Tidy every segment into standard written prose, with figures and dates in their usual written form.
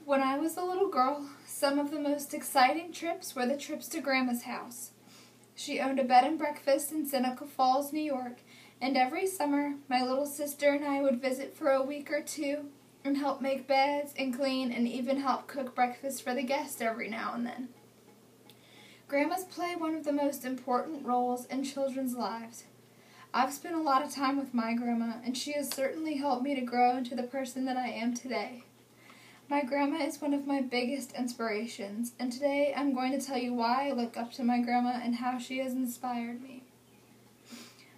When I was a little girl, some of the most exciting trips were the trips to Grandma's house. She owned a bed and breakfast in Seneca Falls, New York, and every summer my little sister and I would visit for a week or two and help make beds and clean and even help cook breakfast for the guests every now and then. Grandmas play one of the most important roles in children's lives. I've spent a lot of time with my grandma, and she has certainly helped me to grow into the person that I am today. My grandma is one of my biggest inspirations, and today I'm going to tell you why I look up to my grandma and how she has inspired me.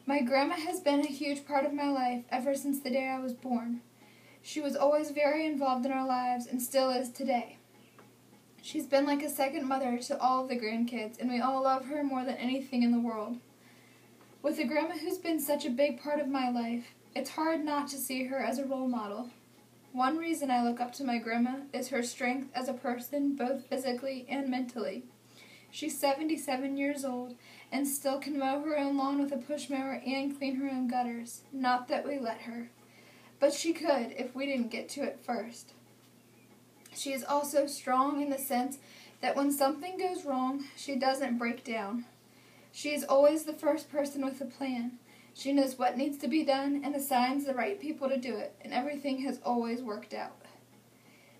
My grandma has been a huge part of my life ever since the day I was born. She was always very involved in our lives and still is today. She's been like a second mother to all of the grandkids, and we all love her more than anything in the world. With a grandma who's been such a big part of my life, it's hard not to see her as a role model. One reason I look up to my grandma is her strength as a person, both physically and mentally. She's 77 years old and still can mow her own lawn with a push mower and clean her own gutters. Not that we let her, but she could if we didn't get to it first. She is also strong in the sense that when something goes wrong, she doesn't break down. She is always the first person with a plan. She knows what needs to be done and assigns the right people to do it, and everything has always worked out.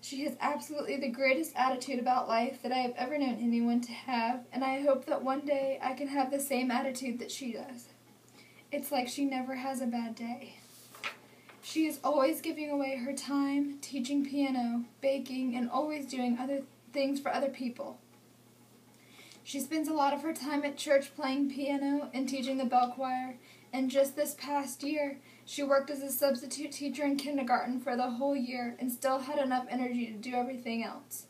She has absolutely the greatest attitude about life that I have ever known anyone to have, and I hope that one day I can have the same attitude that she does. It's like she never has a bad day. She is always giving away her time, teaching piano, baking, and always doing other things for other people. She spends a lot of her time at church playing piano and teaching the bell choir, and just this past year, she worked as a substitute teacher in kindergarten for the whole year and still had enough energy to do everything else.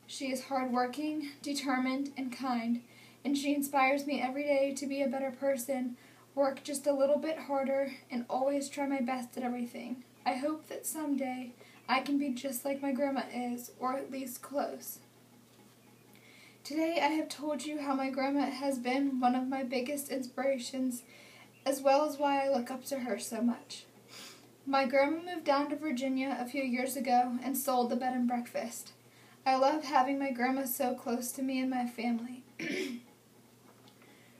She is hardworking, determined, and kind, and she inspires me every day to be a better person, work just a little bit harder, and always try my best at everything. I hope that someday I can be just like my grandma is, or at least close. Today I have told you how my grandma has been one of my biggest inspirations, as well as why I look up to her so much. My grandma moved down to Virginia a few years ago and sold the bed and breakfast. I love having my grandma so close to me and my family.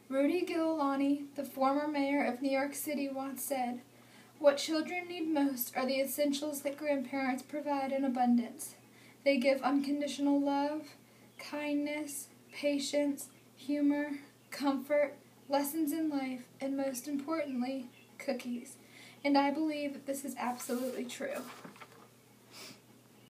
Rudy Giuliani, the former mayor of New York City, once said, "What children need most are the essentials that grandparents provide in abundance. They give unconditional love, kindness, patience, humor, comfort, lessons in life, and most importantly, cookies." And I believe that this is absolutely true.